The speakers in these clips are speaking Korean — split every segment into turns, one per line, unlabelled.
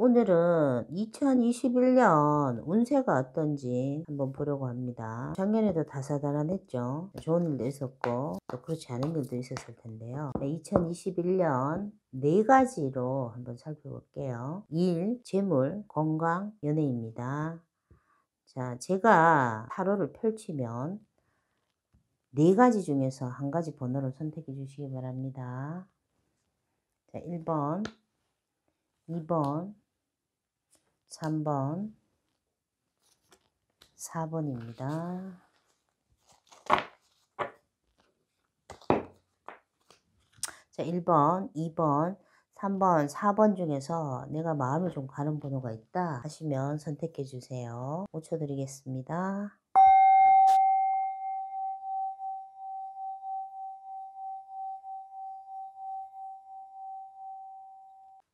오늘은 2021년 운세가 어떤지 한번 보려고 합니다. 작년에도 다사다난했죠. 좋은 일도 있었고 또 그렇지 않은 일도 있었을 텐데요. 2021년 네 가지로 한번 살펴볼게요. 일, 재물, 건강, 연애입니다. 자, 제가 타로를 펼치면 네 가지 중에서 한 가지 번호를 선택해 주시기 바랍니다. 자, 1번, 2번, 3번, 4번입니다. 자, 1번, 2번, 3번, 4번 중에서 내가 마음이 좀 가는 번호가 있다 하시면 선택해 주세요. 5초 드리겠습니다.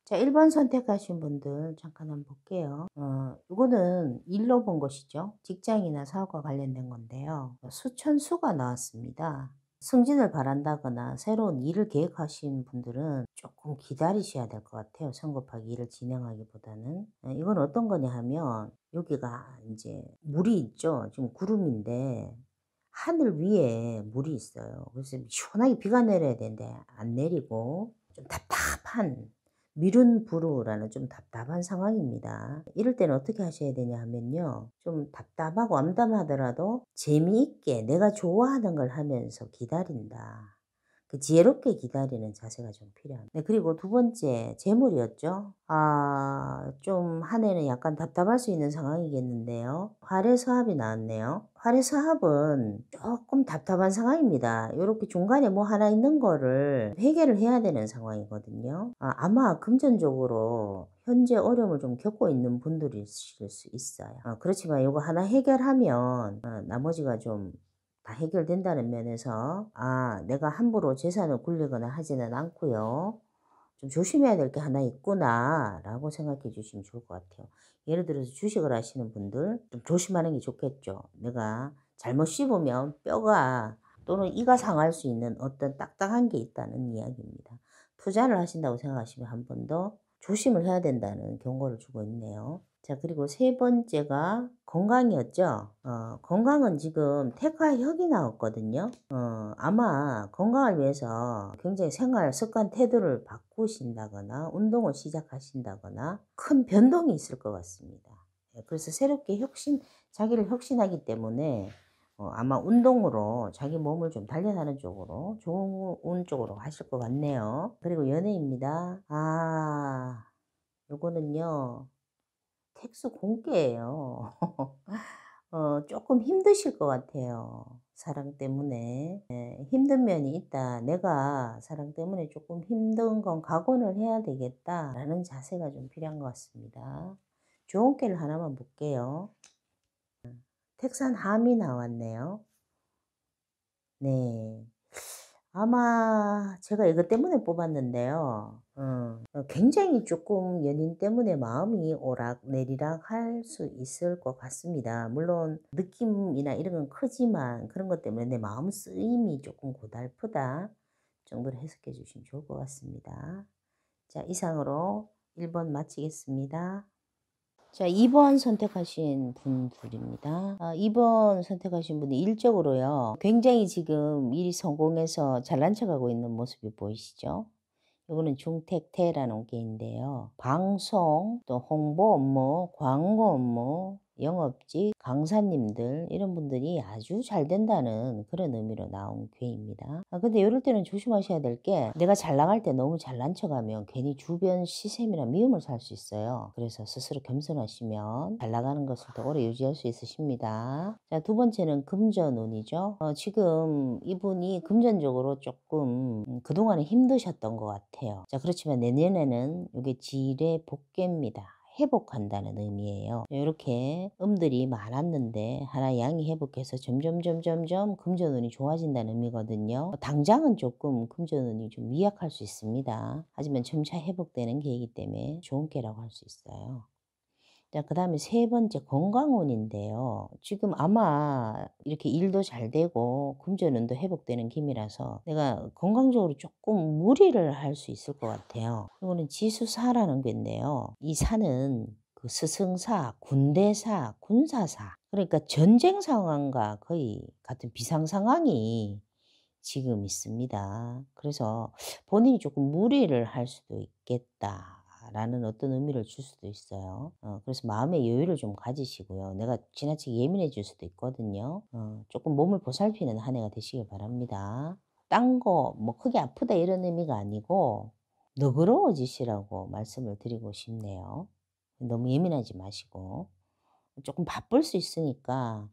자, 1번 선택하신 분들 잠깐 한번 볼게요. 이거는 일로 본 것이죠. 직장이나 사업과 관련된 건데요. 수천수가 나왔습니다. 승진을 바란다거나 새로운 일을 계획하신 분들은 조금 기다리셔야 될 것 같아요. 성급하게 일을 진행하기보다는. 이건 어떤 거냐 하면 여기가 이제 물이 있죠. 지금 구름인데 하늘 위에 물이 있어요. 그래서 시원하게 비가 내려야 되는데 안 내리고 좀 답답한 미룬부루라는 좀 답답한 상황입니다. 이럴 때는 어떻게 하셔야 되냐 하면요. 좀 답답하고 암담하더라도 재미있게 내가 좋아하는 걸 하면서 기다린다. 그 지혜롭게 기다리는 자세가 좀 필요합니다. 네, 그리고 두 번째 재물이었죠. 좀 한 해는 약간 답답할 수 있는 상황이겠는데요. 활해서합이 나왔네요. 활해서합은 조금 답답한 상황입니다. 이렇게 중간에 뭐 하나 있는 거를 해결을 해야 되는 상황이거든요. 아마 금전적으로 현재 어려움을 좀 겪고 있는 분들이실 수 있어요. 그렇지만 이거 하나 해결하면 나머지가 좀 다 해결된다는 면에서 내가 함부로 재산을 굴리거나 하지는 않고요. 좀 조심해야 될 게 하나 있구나라고 생각해 주시면 좋을 것 같아요. 예를 들어서 주식을 하시는 분들 좀 조심하는 게 좋겠죠. 내가 잘못 씹으면 뼈가 또는 이가 상할 수 있는 어떤 딱딱한 게 있다는 이야기입니다. 투자를 하신다고 생각하시면 한 번 더 조심을 해야 된다는 경고를 주고 있네요. 자, 그리고 세 번째가 건강이었죠. 건강은 지금 태화혁이 나왔거든요. 아마 건강을 위해서 굉장히 생활 습관 태도를 바꾸신다거나 운동을 시작하신다거나 큰 변동이 있을 것 같습니다. 그래서 새롭게 자기를 혁신하기 때문에 아마 운동으로 자기 몸을 좀 단련하는 쪽으로 좋은 쪽으로 하실 것 같네요. 그리고 연애입니다. 요거는요. 텍스 공개예요. 조금 힘드실 것 같아요. 사랑 때문에. 힘든 면이 있다. 내가 사랑 때문에 조금 힘든 건 각오를 해야 되겠다라는 자세가 좀 필요한 것 같습니다. 좋은 깨를 하나만 볼게요. 택산 함이 나왔네요. 네. 아마 제가 이것 때문에 뽑았는데요. 굉장히 조금 연인 때문에 마음이 오락내리락 할 수 있을 것 같습니다. 물론 느낌이나 이런 건 크지만 그런 것 때문에 내 마음 쓰임이 조금 고달프다 정도로 해석해 주시면 좋을 것 같습니다. 자, 이상으로 1번 마치겠습니다. 자, 2번 선택하신 분들입니다. 2번 선택하신 분이 일적으로요. 굉장히 지금 일이 성공해서 잘난 척하고 있는 모습이 보이시죠? 이거는 중택태라는 게인데요. 방송, 또 홍보 업무, 광고 업무, 영업직, 강사님들 이런 분들이 아주 잘 된다는 그런 의미로 나온 괴입니다. 근데 이럴 때는 조심하셔야 될 게 내가 잘 나갈 때 너무 잘난 척하면 괜히 주변 시샘이나 미움을 살 수 있어요. 그래서 스스로 겸손하시면 잘 나가는 것을 더 오래 유지할 수 있으십니다. 자, 두 번째는 금전운이죠. 지금 이분이 금전적으로 조금 그동안에 힘드셨던 것 같아요. 자, 그렇지만 내년에는 이게 지뢰 복개입니다. 회복한다는 의미예요. 이렇게 음들이 많았는데 하나 양이 회복해서 점점 금전운이 좋아진다는 의미거든요. 당장은 조금 금전운이 좀 미약할 수 있습니다. 하지만 점차 회복되는 계이기 때문에 좋은 계라고 할 수 있어요. 자, 그다음에 세 번째 건강운인데요. 지금 아마 이렇게 일도 잘 되고 금전운도 회복되는 김이라서 내가 건강적으로 조금 무리를 할 수 있을 것 같아요. 이거는 지수사라는 건데요. 이 사는 그 스승사, 군대사, 군사사, 그러니까 전쟁 상황과 거의 같은 비상 상황이 지금 있습니다. 그래서 본인이 조금 무리를 할 수도 있겠다라는 어떤 의미를 줄 수도 있어요. 그래서 마음의 여유를 좀 가지시고요. 내가 지나치게 예민해질 수도 있거든요. 조금 몸을 보살피는 한 해가 되시길 바랍니다. 딴 거 뭐 크게 아프다 이런 의미가 아니고 너그러워지시라고 말씀을 드리고 싶네요. 너무 예민하지 마시고 조금 바쁠 수 있으니까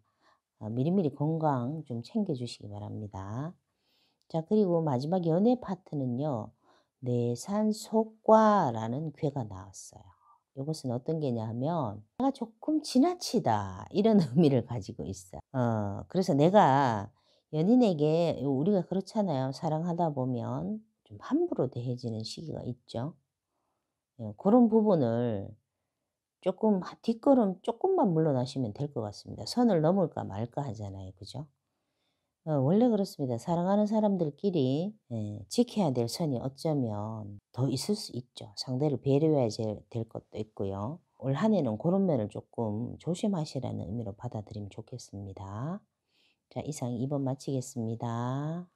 미리미리 건강 좀 챙겨 주시기 바랍니다. 자, 그리고 마지막 연애 파트는요. 내산속과라는 괴가 나왔어요. 이것은 어떤 괴냐 하면 내가 조금 지나치다 이런 의미를 가지고 있어요. 그래서 내가 연인에게 우리가 그렇잖아요. 사랑하다 보면 좀 함부로 대해지는 시기가 있죠. 예, 그런 부분을 조금 뒷걸음 조금만 물러나시면 될 것 같습니다. 선을 넘을까 말까 하잖아요. 그죠? 원래 그렇습니다. 사랑하는 사람들끼리 지켜야 될 선이 어쩌면 더 있을 수 있죠. 상대를 배려해야 될 것도 있고요. 올 한 해는 그런 면을 조금 조심하시라는 의미로 받아들이면 좋겠습니다. 자, 이상 2번 마치겠습니다.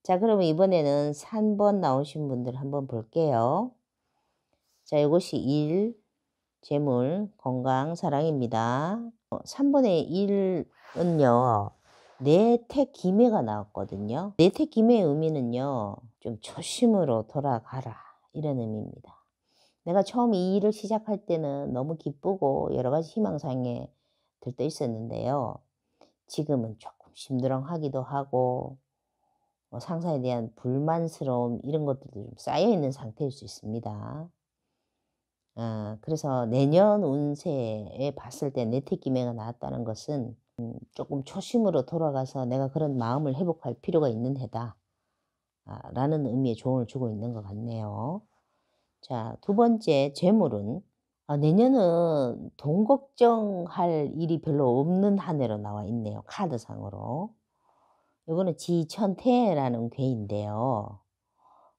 자, 그러면 이번에는 3번 나오신 분들 한번 볼게요. 자, 이것이 일, 재물, 건강, 사랑입니다. 3번의 일은요. 내택기매가 나왔거든요. 내택기매의 의미는요. 좀 초심으로 돌아가라 이런 의미입니다. 내가 처음 이 일을 시작할 때는 너무 기쁘고 여러 가지 희망사항에 들떠 있었는데요. 지금은 조금 심드렁하기도 하고 상사에 대한 불만스러움 이런 것들도 좀 쌓여 있는 상태일 수 있습니다. 그래서 내년 운세에 봤을 때 내택기매가 나왔다는 것은 조금 초심으로 돌아가서 내가 그런 마음을 회복할 필요가 있는 해다. 라는 의미의 조언을 주고 있는 것 같네요. 자, 두 번째 재물은 내년은 돈 걱정할 일이 별로 없는 한 해로 나와 있네요. 카드상으로. 이거는 지천태라는 괴인데요.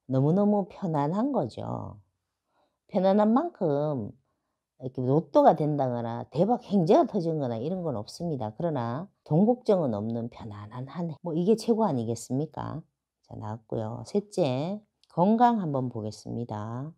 너무너무 편안한 거죠. 편안한 만큼 이렇게 로또가 된다거나 대박 행제가 터지거나 이런 건 없습니다. 그러나 돈 걱정은 없는 편안한 한 해. 뭐 이게 최고 아니겠습니까? 자, 나왔고요. 셋째, 건강 한번 보겠습니다.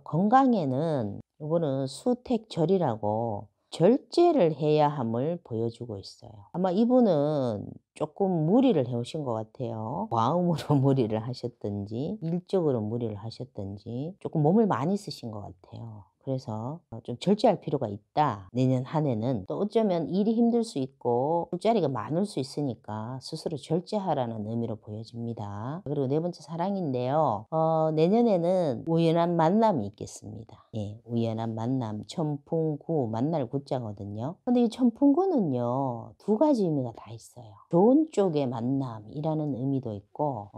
건강에는 이거는 수택절이라고 절제를 해야 함을 보여주고 있어요. 아마 이분은 조금 무리를 해오신 것 같아요. 마음으로 무리를 하셨든지 일적으로 무리를 하셨든지 조금 몸을 많이 쓰신 것 같아요. 그래서 좀 절제할 필요가 있다. 내년 한 해는 또 어쩌면 일이 힘들 수 있고 술자리가 많을 수 있으니까 스스로 절제하라는 의미로 보여집니다. 그리고 네 번째 사랑인데요. 내년에는 우연한 만남이 있겠습니다. 예, 우연한 만남, 천풍구, 만날 구자거든요. 근데 이 천풍구는요, 두 가지 의미가 다 있어요. 좋은 쪽의 만남이라는 의미도 있고,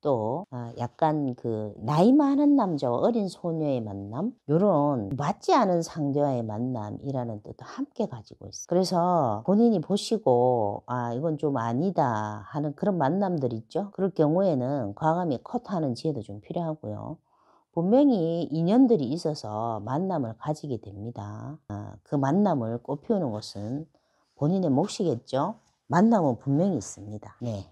또 약간 그 나이 많은 남자와 어린 소녀의 만남, 요런 맞지 않은 상대와의 만남이라는 뜻도 함께 가지고 있어요. 그래서 본인이 보시고 이건 좀 아니다 하는 그런 만남들 있죠. 그럴 경우에는 과감히 컷하는 지혜도 좀 필요하고요. 분명히 인연들이 있어서 만남을 가지게 됩니다. 그 만남을 꽃피우는 것은 본인의 몫이겠죠. 만남은 분명히 있습니다. 네.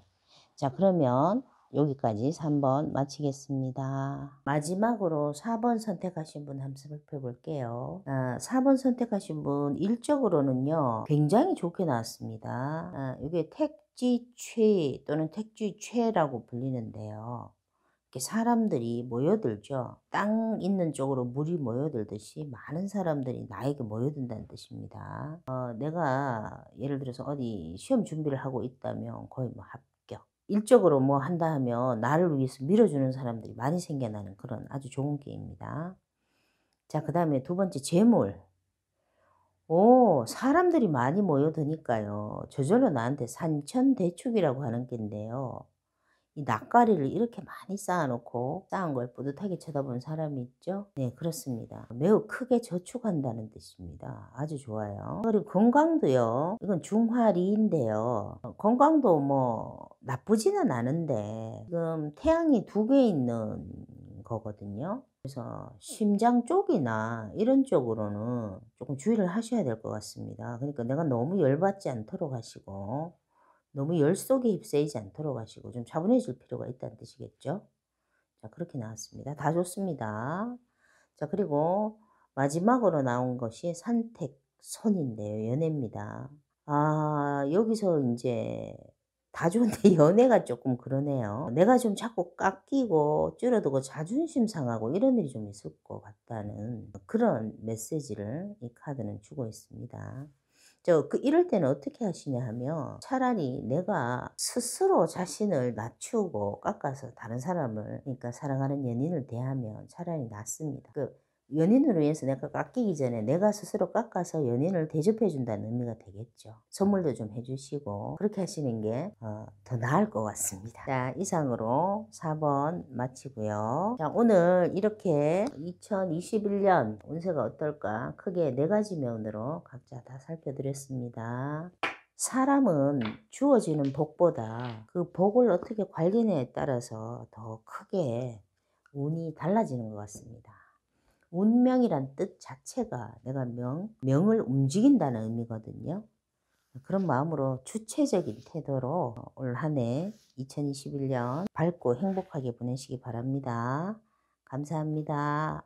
자, 그러면 여기까지 3번 마치겠습니다. 마지막으로 4번 선택하신 분 한번 살펴볼게요. 4번 선택하신 분 일적으로는요. 굉장히 좋게 나왔습니다. 이게 택지최 또는 택지최라고 불리는데요. 이렇게 사람들이 모여들죠. 땅 있는 쪽으로 물이 모여들듯이 많은 사람들이 나에게 모여든다는 뜻입니다. 내가 예를 들어서 어디 시험 준비를 하고 있다면 거의 뭐 합격. 일적으로 뭐 한다 하면 나를 위해서 밀어주는 사람들이 많이 생겨나는 그런 아주 좋은 게임입니다. 자, 그 다음에 두 번째 재물. 사람들이 많이 모여드니까요. 저절로 나한테 산천대축이라고 하는 게인데요. 이 낯가리를 이렇게 많이 쌓아놓고 쌓은 걸 뿌듯하게 쳐다보는 사람이 있죠? 네, 그렇습니다. 매우 크게 저축한다는 뜻입니다. 아주 좋아요. 그리고 건강도요. 이건 중화리인데요. 건강도 뭐 나쁘지는 않은데 지금 태양이 두 개 있는 거거든요. 그래서 심장 쪽이나 이런 쪽으로는 조금 주의를 하셔야 될 것 같습니다. 그러니까 내가 너무 열받지 않도록 하시고 너무 열 속에 휩싸이지 않도록 하시고 좀 차분해질 필요가 있다는 뜻이겠죠. 자, 그렇게 나왔습니다. 다 좋습니다. 자, 그리고 마지막으로 나온 것이 산택손인데요. 연애입니다. 아, 여기서 이제 다 좋은데 연애가 조금 그러네요. 내가 좀 자꾸 깎이고 줄어들고 자존심 상하고 이런 일이 좀 있을 것 같다는 그런 메시지를 이 카드는 주고 있습니다. 이럴 때는 어떻게 하시냐 하면 차라리 내가 스스로 자신을 낮추고 깎아서 다른 사람을, 그러니까 사랑하는 연인을 대하면 차라리 낫습니다. 연인을 위해서 내가 깎이기 전에 내가 스스로 깎아서 연인을 대접해 준다는 의미가 되겠죠. 선물도 좀 해 주시고 그렇게 하시는 게 더 나을 것 같습니다. 자, 이상으로 4번 마치고요. 자, 오늘 이렇게 2021년 운세가 어떨까 크게 4가지 면으로 각자 다 살펴드렸습니다. 사람은 주어지는 복보다 그 복을 어떻게 관리냐에 따라서 더 크게 운이 달라지는 것 같습니다. 운명이란 뜻 자체가 내가 명을 움직인다는 의미거든요. 그런 마음으로 주체적인 태도로 올 한 해 2021년 밝고 행복하게 보내시기 바랍니다. 감사합니다.